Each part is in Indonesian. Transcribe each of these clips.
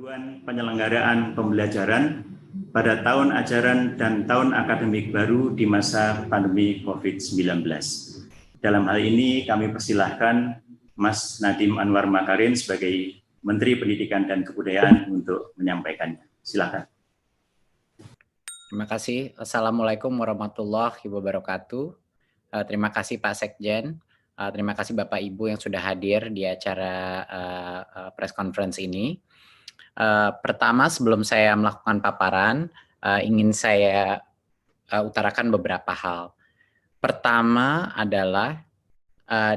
Panduan penyelenggaraan pembelajaran pada tahun ajaran dan tahun akademik baru di masa pandemi COVID-19. Dalam hal ini kami persilahkan Mas Nadiem Anwar Makarim sebagai Menteri Pendidikan dan Kebudayaan untuk menyampaikannya. Silakan. Terima kasih. Assalamualaikum warahmatullahi wabarakatuh. Terima kasih Pak Sekjen. Terima kasih Bapak Ibu yang sudah hadir di acara press conference ini. Pertama, sebelum saya melakukan paparan, ingin saya utarakan beberapa hal. Pertama adalah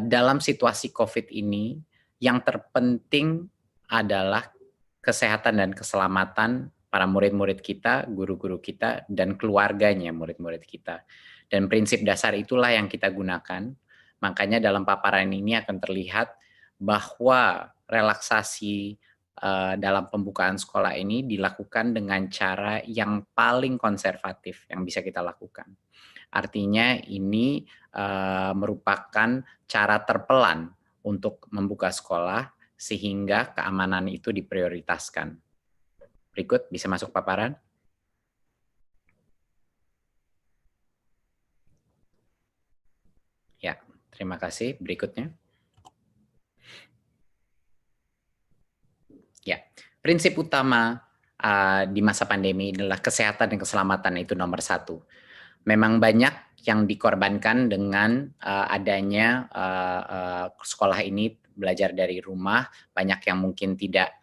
dalam situasi COVID ini, yang terpenting adalah kesehatan dan keselamatan para murid-murid kita, guru-guru kita, dan keluarganya murid-murid kita. Dan prinsip dasar itulah yang kita gunakan. Makanya dalam paparan ini akan terlihat bahwa relaksasi dalam pembukaan sekolah ini dilakukan dengan cara yang paling konservatif yang bisa kita lakukan. Artinya ini merupakan cara terpelan untuk membuka sekolah sehingga keamanan itu diprioritaskan. Berikut bisa masuk paparan. Ya, terima kasih. Berikutnya. Ya, prinsip utama di masa pandemi adalah kesehatan dan keselamatan itu nomor satu. Memang banyak yang dikorbankan dengan adanya sekolah ini belajar dari rumah, banyak yang mungkin tidak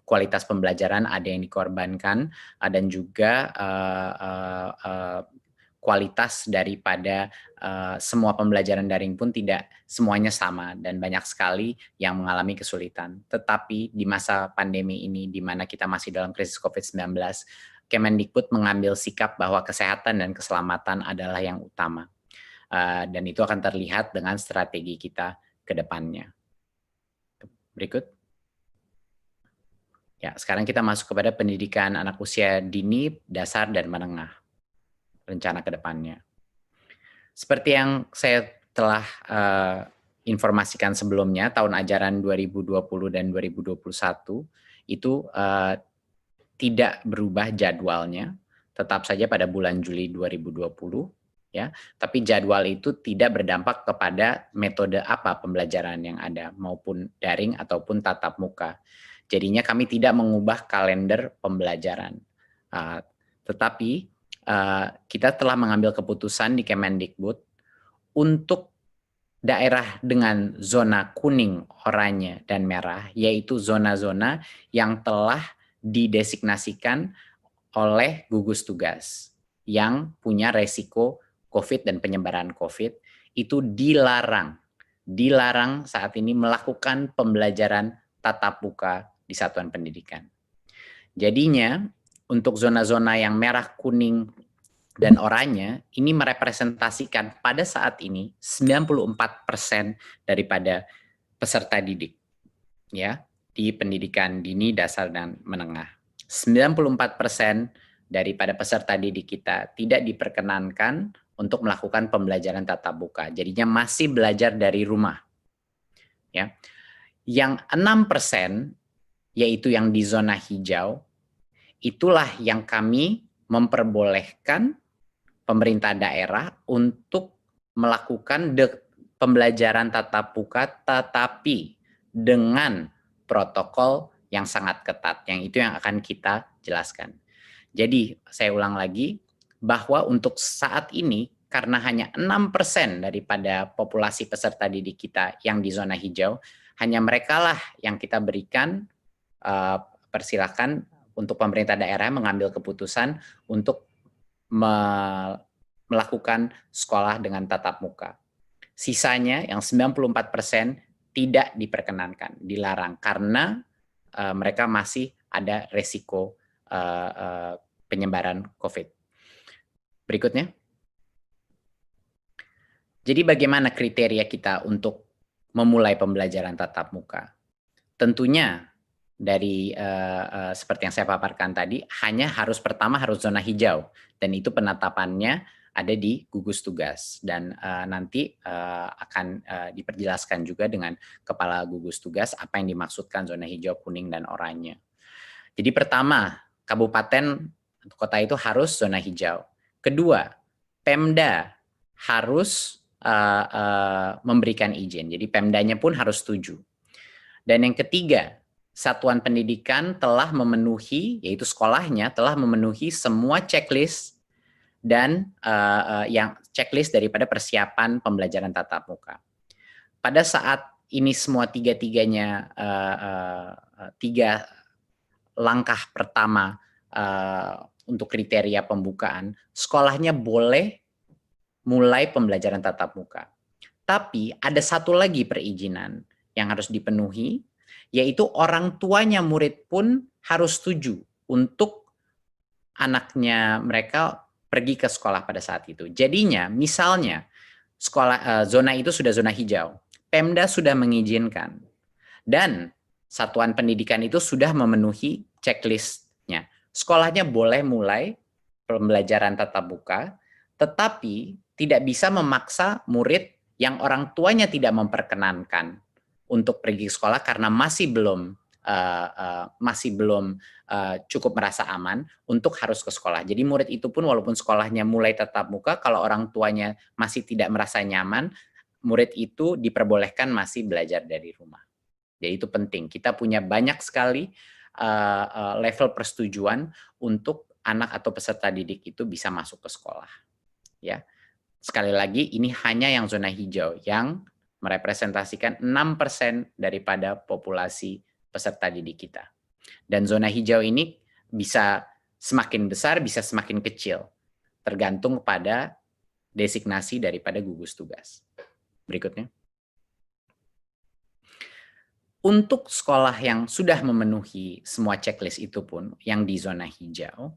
kualitas pembelajaran ada yang dikorbankan, dan juga kualitas daripada semua pembelajaran daring pun tidak semuanya sama dan banyak sekali yang mengalami kesulitan. Tetapi di masa pandemi ini, di mana kita masih dalam krisis COVID-19, Kemendikbud mengambil sikap bahwa kesehatan dan keselamatan adalah yang utama. Dan itu akan terlihat dengan strategi kita ke depannya. Berikut. Ya, sekarang kita masuk kepada pendidikan anak usia dini, dasar, dan menengah. Rencana ke depannya. Seperti yang saya telah informasikan sebelumnya, tahun ajaran 2020 dan 2021 itu tidak berubah jadwalnya, tetap saja pada bulan Juli 2020, ya. Tapi jadwal itu tidak berdampak kepada metode apa pembelajaran yang ada, maupun daring ataupun tatap muka. Jadinya kami tidak mengubah kalender pembelajaran. Tetapi kita telah mengambil keputusan di Kemendikbud untuk daerah dengan zona kuning, oranye, dan merah, yaitu zona-zona yang telah didesignasikan oleh gugus tugas yang punya resiko COVID dan penyebaran COVID, itu dilarang saat ini melakukan pembelajaran tatap muka di satuan pendidikan. Jadinya untuk zona-zona yang merah, kuning, dan oranye ini merepresentasikan pada saat ini 94% daripada peserta didik, ya, di pendidikan dini, dasar, dan menengah. 94% daripada peserta didik kita tidak diperkenankan untuk melakukan pembelajaran tatap muka. Jadinya masih belajar dari rumah. Ya. Yang 6% yaitu yang di zona hijau, itulah yang kami memperbolehkan pemerintah daerah untuk melakukan pembelajaran tatap muka tetapi dengan protokol yang sangat ketat, yang itu yang akan kita jelaskan. Jadi saya ulang lagi bahwa untuk saat ini karena hanya 6% daripada populasi peserta didik kita yang di zona hijau, hanya mereka lah yang kita berikan persilakan untuk pemerintah daerah mengambil keputusan untuk melakukan sekolah dengan tatap muka. Sisanya yang 94% tidak diperkenankan, dilarang karena mereka masih ada resiko penyebaran COVID. Berikutnya. Jadi bagaimana kriteria kita untuk memulai pembelajaran tatap muka? Tentunya dari seperti yang saya paparkan tadi, hanya pertama harus zona hijau, dan itu penetapannya ada di gugus tugas, dan nanti akan diperjelaskan juga dengan kepala gugus tugas apa yang dimaksudkan zona hijau, kuning, dan oranye. Jadi pertama, kabupaten atau kota itu harus zona hijau. Kedua, Pemda harus memberikan izin. Jadi Pemdanya pun harus setuju. Dan yang ketiga, satuan pendidikan telah memenuhi, yaitu sekolahnya telah memenuhi semua checklist dan yang checklist daripada persiapan pembelajaran tatap muka. Pada saat ini semua tiga-tiganya tiga langkah pertama untuk kriteria pembukaan, sekolahnya boleh mulai pembelajaran tatap muka. Tapi ada satu lagi perizinan yang harus dipenuhi, yaitu orang tuanya murid pun harus setuju untuk anaknya mereka pergi ke sekolah pada saat itu. Jadinya, misalnya sekolah zona itu sudah zona hijau, Pemda sudah mengizinkan, dan satuan pendidikan itu sudah memenuhi checklist-nya. Sekolahnya boleh mulai pembelajaran tatap muka, tetapi tidak bisa memaksa murid yang orang tuanya tidak memperkenankan untuk pergi ke sekolah karena masih belum cukup merasa aman untuk harus ke sekolah. Jadi murid itu pun walaupun sekolahnya mulai tatap muka, kalau orang tuanya masih tidak merasa nyaman, murid itu diperbolehkan masih belajar dari rumah. Jadi itu penting. Kita punya banyak sekali level persetujuan untuk anak atau peserta didik itu bisa masuk ke sekolah. Ya. Sekali lagi, ini hanya yang zona hijau yang merepresentasikan 6% daripada populasi peserta didik kita. Dan zona hijau ini bisa semakin besar, bisa semakin kecil, tergantung pada designasi daripada gugus tugas. Berikutnya. Untuk sekolah yang sudah memenuhi semua checklist itu pun, yang di zona hijau,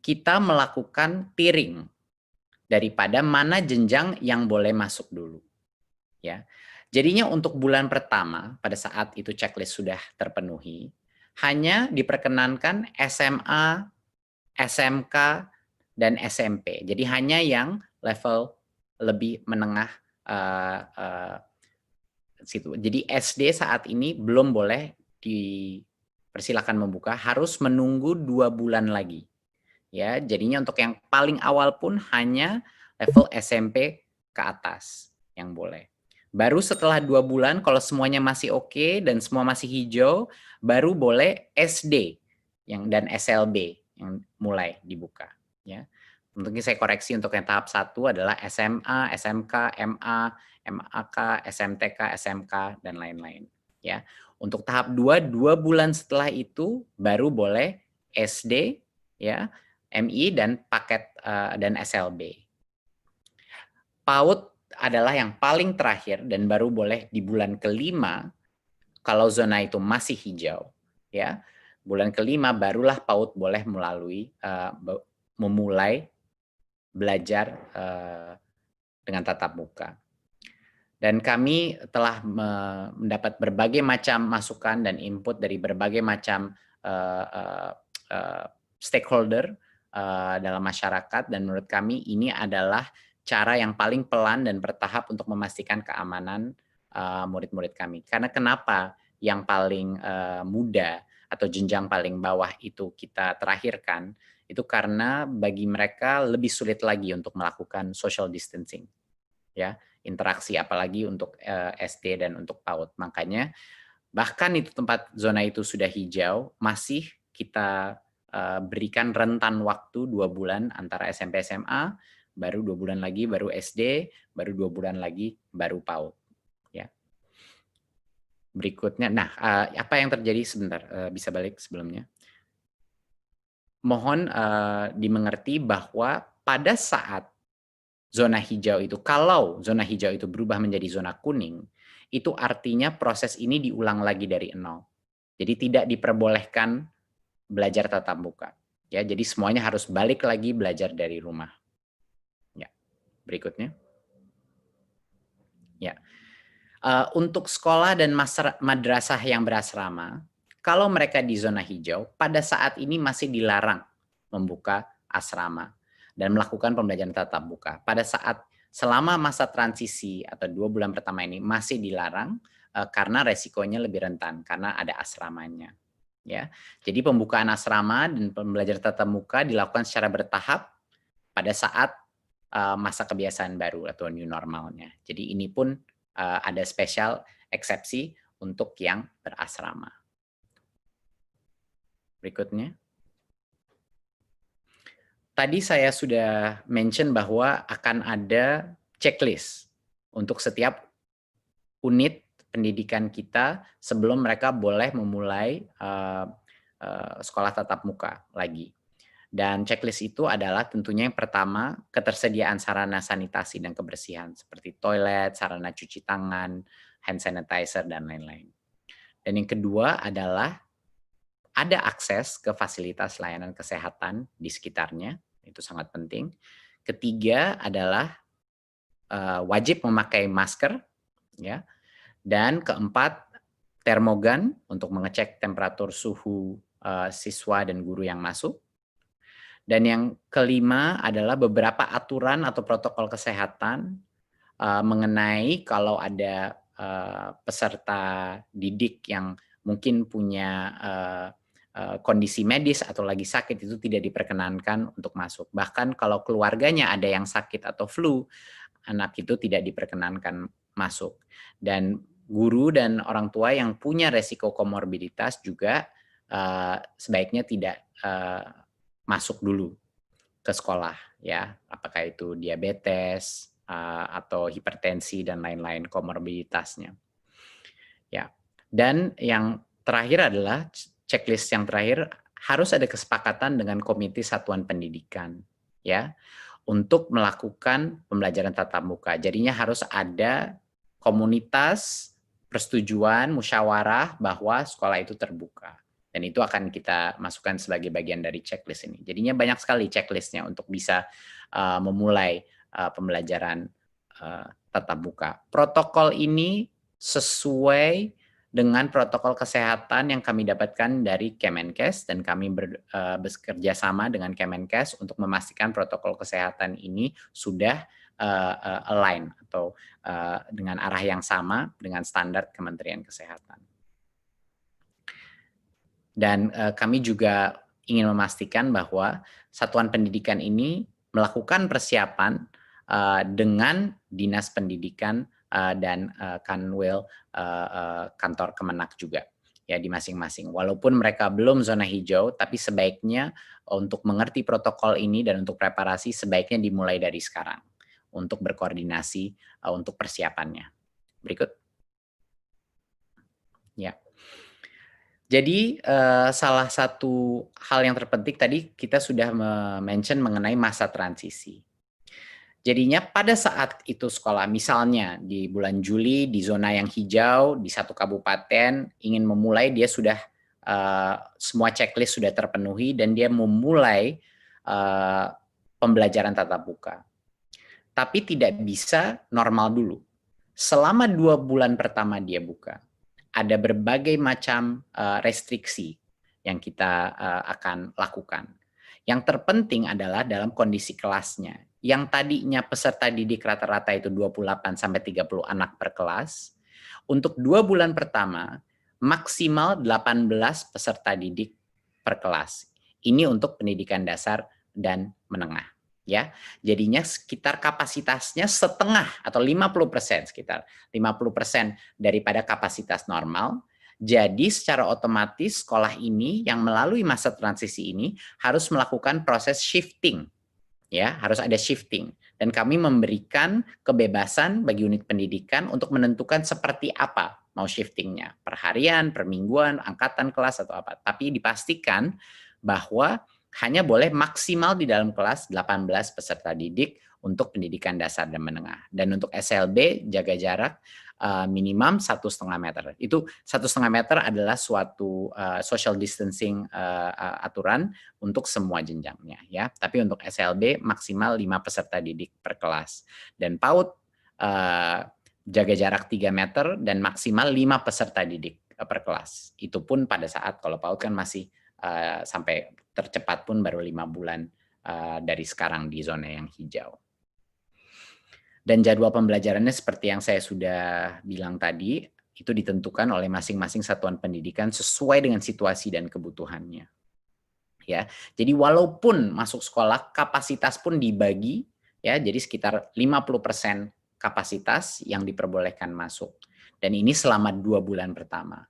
kita melakukan tiering daripada mana jenjang yang boleh masuk dulu. Ya. Jadinya untuk bulan pertama, pada saat itu checklist sudah terpenuhi, hanya diperkenankan SMA, SMK, dan SMP. Jadi hanya yang level lebih menengah situ. Jadi SD saat ini belum boleh dipersilakan membuka, harus menunggu 2 bulan lagi. Ya, jadinya untuk yang paling awal pun hanya level SMP ke atas yang boleh. Baru setelah 2 bulan, kalau semuanya masih oke dan semua masih hijau, baru boleh SD dan SLB yang mulai dibuka. Ya. Mungkin saya koreksi untuk yang tahap 1 adalah SMA, SMK, MA, MAK, SMTK, SMK, dan lain-lain. Ya. Untuk tahap 2, 2 bulan setelah itu baru boleh SD, ya, MI, dan paket dan SLB. PAUD adalah yang paling terakhir dan baru boleh di bulan ke-5 kalau zona itu masih hijau. Ya, bulan ke-5 barulah PAUD boleh memulai belajar dengan tatap muka. Dan kami telah mendapat berbagai macam masukan dan input dari berbagai macam stakeholder dalam masyarakat, dan menurut kami ini adalah cara yang paling pelan dan bertahap untuk memastikan keamanan murid-murid kami. Karena kenapa yang paling muda atau jenjang paling bawah itu kita terakhirkan, itu karena bagi mereka lebih sulit lagi untuk melakukan social distancing, ya, interaksi, apalagi untuk SD dan untuk PAUD. Makanya bahkan itu tempat zona itu sudah hijau, masih kita berikan rentan waktu 2 bulan antara SMP SMA, baru 2 bulan lagi baru SD, baru 2 bulan lagi baru PAUD. Ya. Berikutnya, nah apa yang terjadi sebentar, bisa balik sebelumnya. Mohon dimengerti bahwa pada saat zona hijau itu, kalau zona hijau itu berubah menjadi zona kuning, itu artinya proses ini diulang lagi dari nol. Jadi tidak diperbolehkan belajar tatap muka. Ya, jadi semuanya harus balik lagi belajar dari rumah. Ya, berikutnya. Ya, untuk sekolah dan madrasah yang berasrama, kalau mereka di zona hijau, pada saat ini masih dilarang membuka asrama dan melakukan pembelajaran tatap muka. Pada saat selama masa transisi atau 2 bulan pertama ini masih dilarang karena resikonya lebih rentan karena ada asramanya. ya. Jadi pembukaan asrama dan pembelajaran tatap muka dilakukan secara bertahap pada saat masa kebiasaan baru atau new normalnya. Jadi ini pun ada spesial eksepsi untuk yang berasrama. Berikutnya. Tadi saya sudah mention bahwa akan ada checklist untuk setiap unit pendidikan kita sebelum mereka boleh memulai sekolah tatap muka lagi. Dan checklist itu adalah tentunya yang pertama, ketersediaan sarana sanitasi dan kebersihan seperti toilet, sarana cuci tangan, hand sanitizer, dan lain-lain. Dan yang kedua adalah ada akses ke fasilitas layanan kesehatan di sekitarnya, itu sangat penting. Ketiga adalah wajib memakai masker, ya. Dan keempat, termogan untuk mengecek temperatur suhu siswa dan guru yang masuk. Dan yang kelima adalah beberapa aturan atau protokol kesehatan mengenai kalau ada peserta didik yang mungkin punya kondisi medis atau lagi sakit, itu tidak diperkenankan untuk masuk. Bahkan kalau keluarganya ada yang sakit atau flu, anak itu tidak diperkenankan masuk. Dan guru dan orang tua yang punya resiko komorbiditas juga sebaiknya tidak masuk dulu ke sekolah, ya, apakah itu diabetes atau hipertensi dan lain-lain komorbiditasnya, ya. Dan yang terakhir adalah checklist yang terakhir, harus ada kesepakatan dengan Komite Satuan Pendidikan, ya, untuk melakukan pembelajaran tatap muka. Jadinya harus ada komunitas persetujuan musyawarah bahwa sekolah itu terbuka. Dan itu akan kita masukkan sebagai bagian dari checklist ini. Jadinya banyak sekali checklistnya untuk bisa memulai pembelajaran tatap muka. Protokol ini sesuai dengan protokol kesehatan yang kami dapatkan dari Kemenkes, dan kami bekerja sama dengan Kemenkes untuk memastikan protokol kesehatan ini sudah align atau dengan arah yang sama dengan standar Kementerian Kesehatan. Dan kami juga ingin memastikan bahwa satuan pendidikan ini melakukan persiapan dengan Dinas Pendidikan dan Kanwil kantor Kemenak juga, ya, di masing-masing. Walaupun mereka belum zona hijau, tapi sebaiknya untuk mengerti protokol ini dan untuk preparasi sebaiknya dimulai dari sekarang untuk berkoordinasi untuk persiapannya. Berikut. Ya. Jadi salah satu hal yang terpenting tadi kita sudah mention mengenai masa transisi. Jadinya pada saat itu sekolah, misalnya di bulan Juli di zona yang hijau di satu kabupaten ingin memulai, dia sudah semua checklist sudah terpenuhi dan dia memulai pembelajaran tatap muka. Tapi tidak bisa normal dulu. Selama 2 bulan pertama dia buka, ada berbagai macam restriksi yang kita akan lakukan. Yang terpenting adalah dalam kondisi kelasnya. Yang tadinya peserta didik rata-rata itu 28-30 anak per kelas, untuk 2 bulan pertama maksimal 18 peserta didik per kelas. Ini untuk pendidikan dasar dan menengah. Ya, jadinya sekitar kapasitasnya setengah atau 50%, sekitar 50% daripada kapasitas normal. Jadi secara otomatis sekolah ini yang melalui masa transisi ini harus melakukan proses shifting, ya, harus ada shifting. Dan kami memberikan kebebasan bagi unit pendidikan untuk menentukan seperti apa mau shiftingnya, per harian, per mingguan, angkatan kelas atau apa. Tapi dipastikan bahwa hanya boleh maksimal di dalam kelas 18 peserta didik untuk pendidikan dasar dan menengah. Dan untuk SLB jaga jarak minimum 1,5 meter. Itu 1,5 meter adalah suatu social distancing aturan untuk semua jenjangnya, ya. Tapi untuk SLB maksimal 5 peserta didik per kelas. Dan PAUD jaga jarak 3 meter dan maksimal 5 peserta didik per kelas. Itu pun pada saat kalau PAUD kan masih sampai tercepat pun baru 5 bulan dari sekarang di zona yang hijau. Dan jadwal pembelajarannya seperti yang saya sudah bilang tadi, itu ditentukan oleh masing-masing satuan pendidikan sesuai dengan situasi dan kebutuhannya. Ya, jadi walaupun masuk sekolah kapasitas pun dibagi, ya, jadi sekitar 50% kapasitas yang diperbolehkan masuk. Dan ini selama 2 bulan pertama.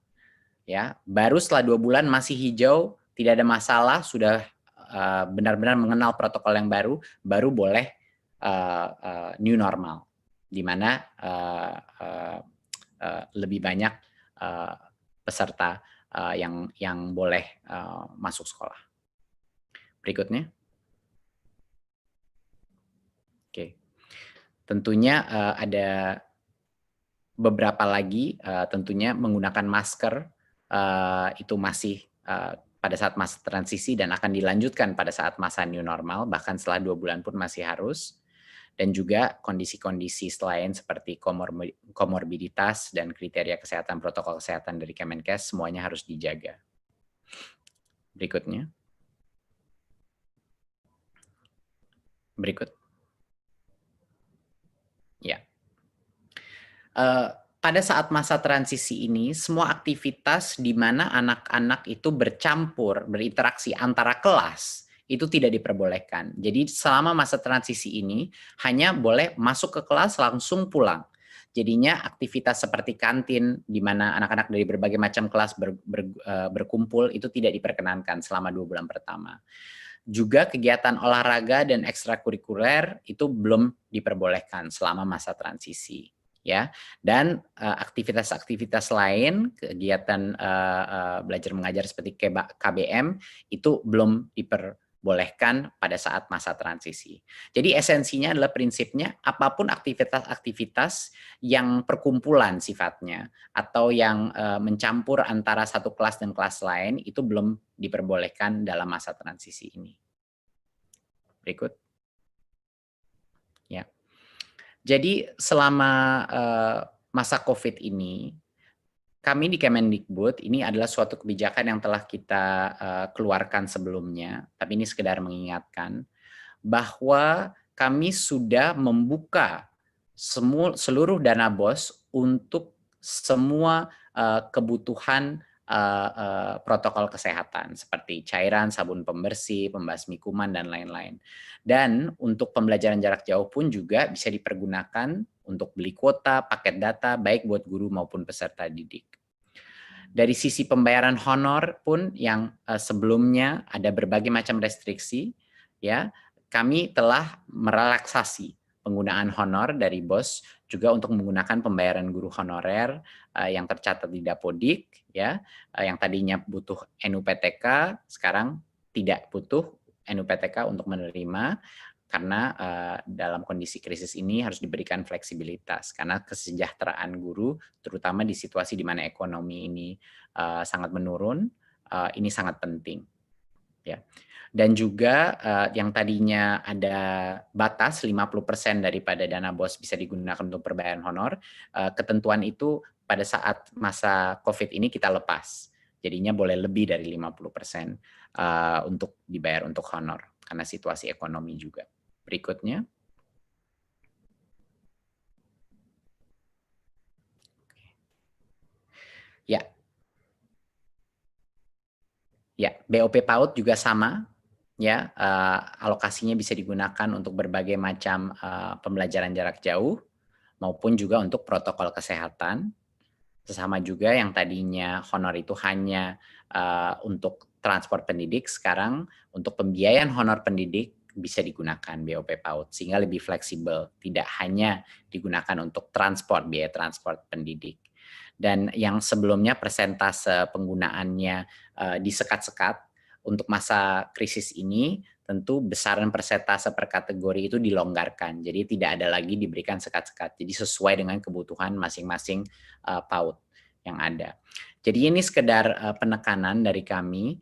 Ya, baru setelah 2 bulan masih hijau, tidak ada masalah, sudah benar-benar mengenal protokol yang baru boleh new normal, di mana lebih banyak peserta yang boleh masuk sekolah. Berikutnya. Oke. Tentunya ada beberapa lagi, tentunya menggunakan masker itu masih pada saat masa transisi dan akan dilanjutkan pada saat masa new normal, bahkan setelah 2 bulan pun masih harus. Dan juga kondisi-kondisi selain seperti komorbiditas dan kriteria kesehatan, protokol kesehatan dari Kemenkes semuanya harus dijaga. Berikutnya. Berikut. Ya. Pada saat masa transisi ini, semua aktivitas di mana anak-anak itu bercampur, berinteraksi antara kelas, itu tidak diperbolehkan. Jadi selama masa transisi ini, hanya boleh masuk ke kelas langsung pulang. Jadinya aktivitas seperti kantin, di mana anak-anak dari berbagai macam kelas berkumpul, itu tidak diperkenankan selama 2 bulan pertama. Juga kegiatan olahraga dan ekstrakurikuler itu belum diperbolehkan selama masa transisi. Ya, dan aktivitas-aktivitas lain, kegiatan belajar mengajar seperti KBM itu belum diperbolehkan pada saat masa transisi. Jadi esensinya adalah prinsipnya apapun aktivitas-aktivitas yang perkumpulan sifatnya atau yang mencampur antara satu kelas dan kelas lain itu belum diperbolehkan dalam masa transisi ini. Berikut. Ya. Jadi selama masa COVID ini, kami di Kemendikbud ini adalah suatu kebijakan yang telah kita keluarkan sebelumnya, tapi ini sekedar mengingatkan bahwa kami sudah membuka seluruh dana BOS untuk semua kebutuhan protokol kesehatan seperti cairan, sabun pembersih, pembasmi kuman, dan lain-lain. Dan untuk pembelajaran jarak jauh pun juga bisa dipergunakan untuk beli kuota, paket data, baik buat guru maupun peserta didik. Dari sisi pembayaran honor pun yang sebelumnya ada berbagai macam restriksi, ya, kami telah merelaksasi penggunaan honor dari BOS juga untuk menggunakan pembayaran guru honorer yang tercatat di Dapodik, ya, yang tadinya butuh NUPTK sekarang tidak butuh NUPTK untuk menerima karena dalam kondisi krisis ini harus diberikan fleksibilitas karena kesejahteraan guru terutama di situasi di mana ekonomi ini sangat menurun, ini sangat penting, ya. Dan juga yang tadinya ada batas 50% daripada dana BOS bisa digunakan untuk perbayaran honor, ketentuan itu pada saat masa COVID ini kita lepas. Jadinya boleh lebih dari 50% untuk dibayar untuk honor karena situasi ekonomi juga. Berikutnya. Ya. Ya, BOP PAUD juga sama. Ya, alokasinya bisa digunakan untuk berbagai macam pembelajaran jarak jauh maupun juga untuk protokol kesehatan. Sesama juga yang tadinya honor itu hanya untuk transport pendidik, sekarang untuk pembiayaan honor pendidik bisa digunakan BOP PAUD sehingga lebih fleksibel, tidak hanya digunakan untuk transport, biaya transport pendidik. Dan yang sebelumnya persentase penggunaannya disekat-sekat, untuk masa krisis ini tentu besaran persentase per kategori itu dilonggarkan. Jadi tidak ada lagi diberikan sekat-sekat. Jadi sesuai dengan kebutuhan masing-masing PAUD yang ada. Jadi ini sekedar penekanan dari kami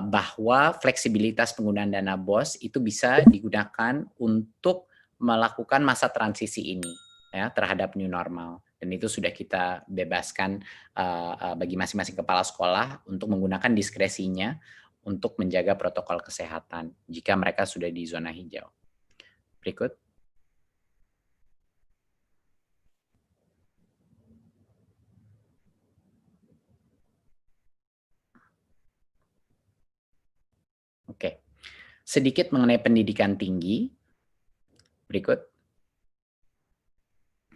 bahwa fleksibilitas penggunaan dana BOS itu bisa digunakan untuk melakukan masa transisi ini ya terhadap new normal. Dan itu sudah kita bebaskan bagi masing-masing kepala sekolah untuk menggunakan diskresinya untuk menjaga protokol kesehatan jika mereka sudah di zona hijau. Berikut. Sedikit mengenai pendidikan tinggi. Berikut.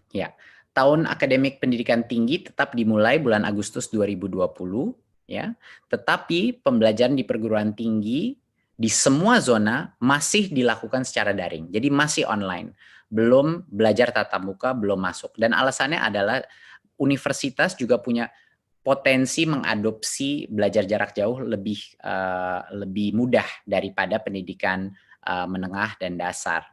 Ya, tahun akademik pendidikan tinggi tetap dimulai bulan Agustus 2020, ya. Tetapi pembelajaran di perguruan tinggi di semua zona masih dilakukan secara daring. Jadi masih online. Belum belajar tatap muka, belum masuk. Dan alasannya adalah universitas juga punya potensi mengadopsi belajar jarak jauh lebih mudah daripada pendidikan menengah dan dasar.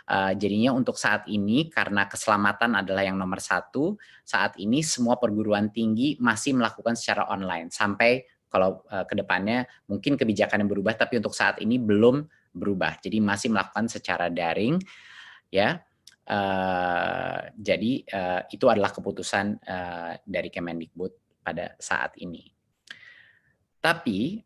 Jadinya untuk saat ini karena keselamatan adalah yang nomor satu, saat ini semua perguruan tinggi masih melakukan secara online sampai kalau ke depannya mungkin kebijakan yang berubah, tapi untuk saat ini belum berubah. Jadi masih melakukan secara daring, ya. Jadi itu adalah keputusan dari Kemendikbud pada saat ini. Tapi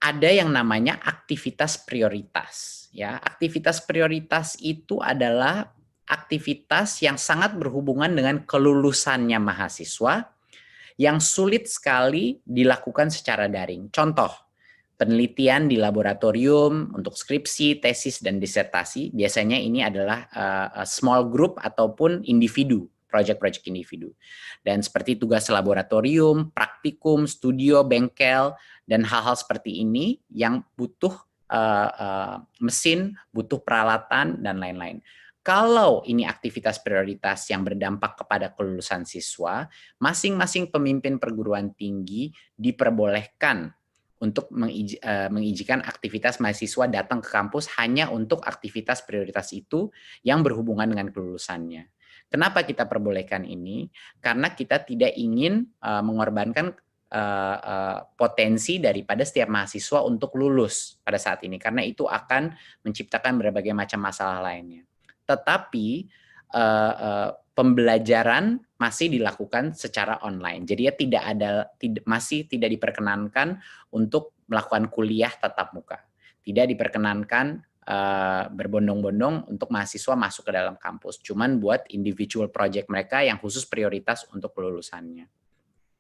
ada yang namanya aktivitas prioritas, ya. Aktivitas prioritas itu adalah aktivitas yang sangat berhubungan dengan kelulusannya mahasiswa yang sulit sekali dilakukan secara daring. Contoh, penelitian di laboratorium untuk skripsi, tesis, dan disertasi. Biasanya ini adalah small group ataupun individu, project-project individu. Dan seperti tugas laboratorium, praktikum, studio, bengkel, dan hal-hal seperti ini yang butuh mesin, butuh peralatan, dan lain-lain. Kalau ini aktivitas prioritas yang berdampak kepada kelulusan siswa, masing-masing pemimpin perguruan tinggi diperbolehkan untuk mengizinkan aktivitas mahasiswa datang ke kampus hanya untuk aktivitas prioritas itu yang berhubungan dengan kelulusannya. Kenapa kita perbolehkan ini? Karena kita tidak ingin mengorbankan potensi daripada setiap mahasiswa untuk lulus pada saat ini, karena itu akan menciptakan berbagai macam masalah lainnya. Tetapi pembelajaran masih dilakukan secara online. Jadi ya masih tidak diperkenankan untuk melakukan kuliah tatap muka. Tidak diperkenankan berbondong-bondong untuk mahasiswa masuk ke dalam kampus. Cuman buat individual project mereka yang khusus prioritas untuk kelulusannya.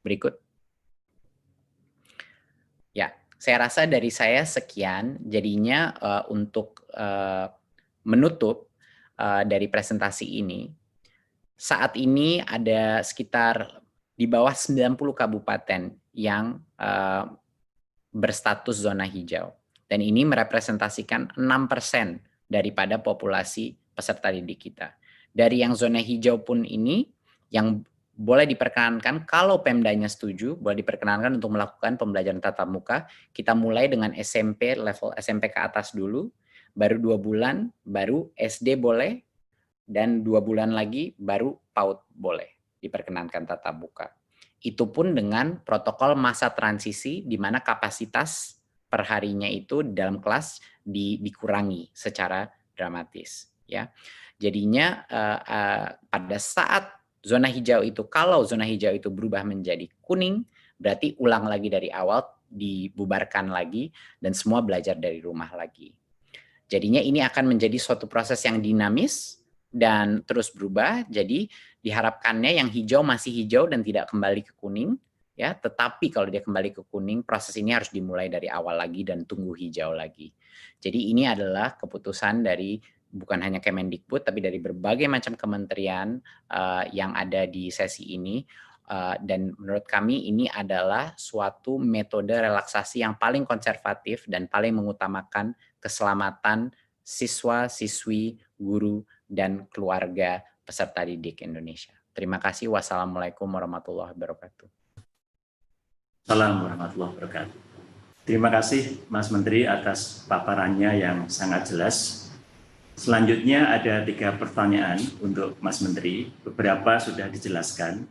Berikut. Ya, saya rasa dari saya sekian. Jadinya untuk menutup dari presentasi ini, saat ini ada sekitar di bawah 90 kabupaten yang berstatus zona hijau. Dan ini merepresentasikan 6% daripada populasi peserta didik kita. Dari yang zona hijau pun ini, yang boleh diperkenankan, kalau Pemdanya setuju, boleh diperkenankan untuk melakukan pembelajaran tatap muka. Kita mulai dengan SMP, level SMP ke atas dulu, baru 2 bulan, baru SD boleh, dan 2 bulan lagi baru PAUD boleh diperkenankan tatap muka. Itu pun dengan protokol masa transisi di mana kapasitas perharinya itu dalam kelas dikurangi secara dramatis, ya. Jadinya pada saat zona hijau itu, kalau zona hijau itu berubah menjadi kuning, berarti ulang lagi dari awal, dibubarkan lagi, dan semua belajar dari rumah lagi. Jadinya ini akan menjadi suatu proses yang dinamis dan terus berubah. Jadi diharapkannya yang hijau masih hijau dan tidak kembali ke kuning, ya. Tetapi kalau dia kembali ke kuning, proses ini harus dimulai dari awal lagi dan tunggu hijau lagi. Jadi ini adalah keputusan dari bukan hanya Kemendikbud, tapi dari berbagai macam kementerian yang ada di sesi ini. Dan menurut kami ini adalah suatu metode relaksasi yang paling konservatif dan paling mengutamakan keselamatan siswa, siswi, guru, dan keluarga peserta didik Indonesia. Terima kasih. Wassalamualaikum warahmatullahi wabarakatuh. Assalamualaikum warahmatullahi wabarakatuh. Terima kasih Mas Menteri atas paparannya yang sangat jelas. Selanjutnya ada 3 pertanyaan untuk Mas Menteri. Beberapa sudah dijelaskan,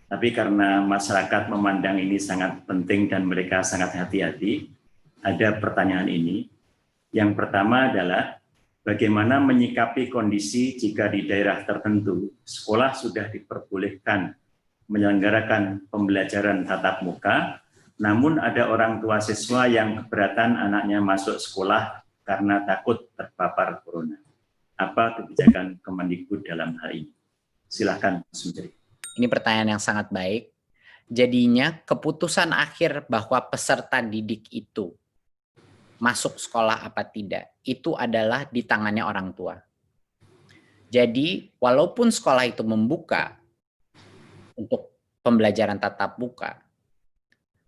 tapi karena masyarakat memandang ini sangat penting dan mereka sangat hati-hati, ada pertanyaan ini. Yang pertama adalah bagaimana menyikapi kondisi jika di daerah tertentu sekolah sudah diperbolehkan menyelenggarakan pembelajaran tatap muka, namun ada orang tua siswa yang keberatan anaknya masuk sekolah karena takut terpapar corona. Apa kebijakan Kemendikbud dalam hal ini? Silakan, Mas Menteri. Ini pertanyaan yang sangat baik. Jadinya keputusan akhir bahwa peserta didik itu masuk sekolah apa tidak, itu adalah di tangannya orang tua. Jadi, walaupun sekolah itu membuka untuk pembelajaran tatap muka,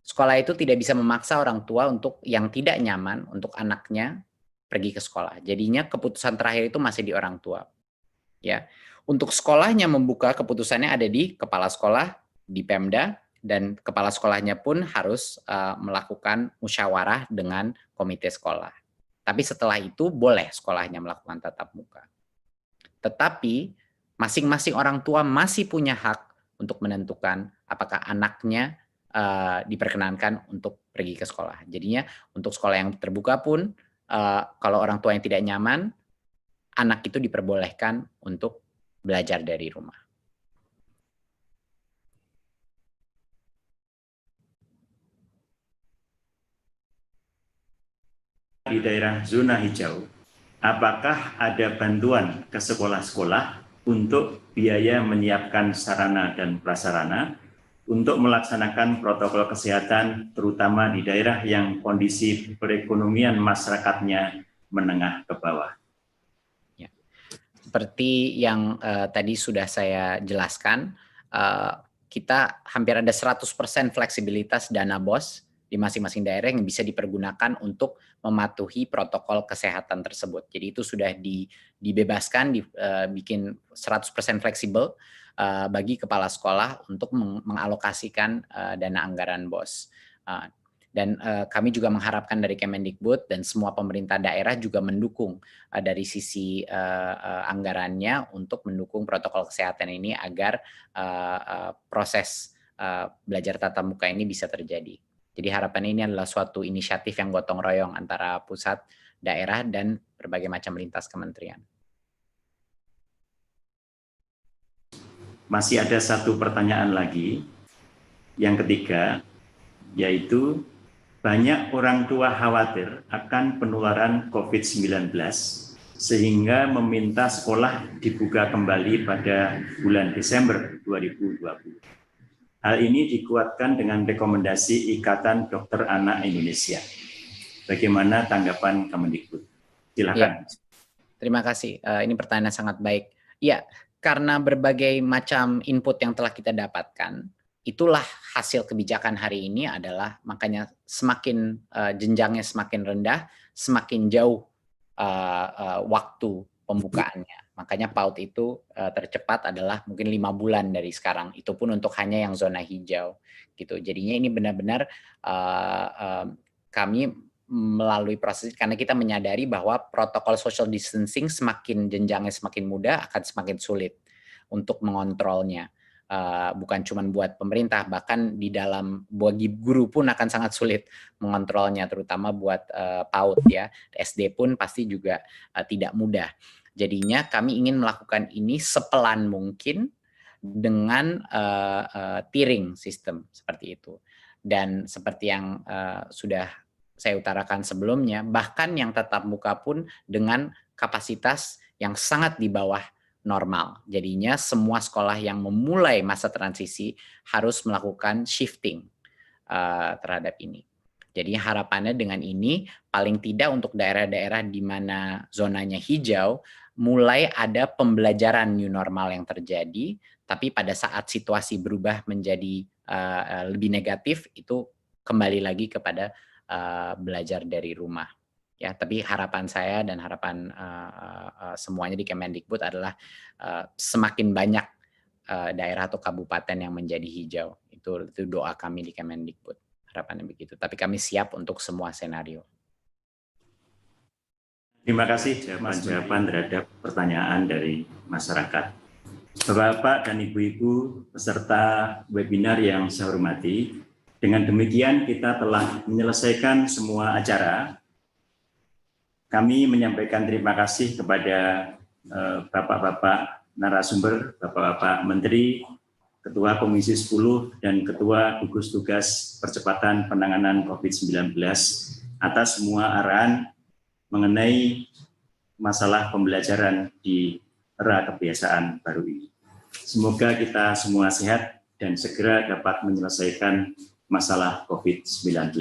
sekolah itu tidak bisa memaksa orang tua untuk yang tidak nyaman untuk anaknya pergi ke sekolah. Jadinya keputusan terakhir itu masih di orang tua. Ya, untuk sekolahnya membuka, keputusannya ada di kepala sekolah, di Pemda, dan kepala sekolahnya pun harus melakukan musyawarah dengan komite sekolah. Tapi setelah itu boleh sekolahnya melakukan tatap muka. Tetapi masing-masing orang tua masih punya hak untuk menentukan apakah anaknya diperkenankan untuk pergi ke sekolah. Jadinya untuk sekolah yang terbuka pun, kalau orang tua yang tidak nyaman, anak itu diperbolehkan untuk belajar dari rumah. Di daerah zona hijau, apakah ada bantuan ke sekolah-sekolah untuk biaya menyiapkan sarana dan prasarana untuk melaksanakan protokol kesehatan, terutama di daerah yang kondisi perekonomian masyarakatnya menengah ke bawah? Ya. Seperti yang tadi sudah saya jelaskan, kita hampir ada 100% fleksibilitas dana BOS di masing-masing daerah yang bisa dipergunakan untuk mematuhi protokol kesehatan tersebut. Jadi itu sudah dibebaskan, dibikin 100% fleksibel bagi kepala sekolah untuk mengalokasikan dana anggaran BOS. Dan kami juga mengharapkan dari Kemendikbud dan semua pemerintah daerah juga mendukung dari sisi anggarannya untuk mendukung protokol kesehatan ini agar proses belajar tatap muka ini bisa terjadi. Jadi harapan ini adalah suatu inisiatif yang gotong royong antara pusat, daerah, dan berbagai macam lintas kementerian. Masih ada satu pertanyaan lagi, yang ketiga, yaitu banyak orang tua khawatir akan penularan COVID-19 sehingga meminta sekolah dibuka kembali pada bulan Desember 2020. Hal ini dikuatkan dengan rekomendasi Ikatan Dokter Anak Indonesia. Bagaimana tanggapan Kemendikbud? Silakan. Ya, terima kasih. Ini pertanyaan sangat baik. Ya, karena berbagai macam input yang telah kita dapatkan, itulah hasil kebijakan hari ini adalah makanya semakin jenjangnya semakin rendah, semakin jauh waktu pembukaannya. Makanya PAUD itu tercepat adalah mungkin 5 bulan dari sekarang. Itu pun untuk hanya yang zona hijau. Gitu. Jadinya ini benar-benar kami melalui proses karena kita menyadari bahwa protokol social distancing semakin jenjangnya semakin mudah akan semakin sulit untuk mengontrolnya. Bukan cuma buat pemerintah, bahkan di dalam bagi guru pun akan sangat sulit mengontrolnya, terutama buat PAUD ya. SD pun pasti juga tidak mudah. Jadinya kami ingin melakukan ini sepelan mungkin dengan tiering sistem seperti itu. Dan seperti yang sudah saya utarakan sebelumnya, bahkan yang tatap muka pun dengan kapasitas yang sangat di bawah normal. Jadinya semua sekolah yang memulai masa transisi harus melakukan shifting terhadap ini. Jadi harapannya dengan ini paling tidak untuk daerah-daerah di mana zonanya hijau mulai ada pembelajaran new normal yang terjadi, tapi pada saat situasi berubah menjadi lebih negatif itu kembali lagi kepada belajar dari rumah. Ya, tapi harapan saya dan harapan semuanya di Kemendikbud adalah semakin banyak daerah atau kabupaten yang menjadi hijau. Itu doa kami di Kemendikbud. Harapannya begitu. Tapi kami siap untuk semua senario. Terima kasih jawaban terhadap pertanyaan dari masyarakat. Bapak dan Ibu-Ibu peserta webinar yang saya hormati, dengan demikian kita telah menyelesaikan semua acara. Kami menyampaikan terima kasih kepada Bapak-Bapak narasumber, Bapak-Bapak Menteri, Ketua Komisi 10, dan Ketua Gugus Tugas Percepatan Penanganan COVID-19 atas semua arahan mengenai masalah pembelajaran di era kebiasaan baru ini. Semoga kita semua sehat dan segera dapat menyelesaikan masalah COVID-19.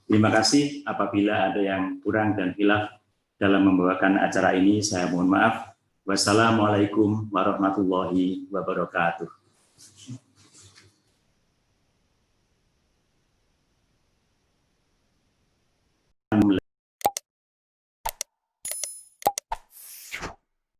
Terima kasih. Apabila ada yang kurang dan khilaf dalam membawakan acara ini, saya mohon maaf. Wassalamualaikum warahmatullahi wabarakatuh.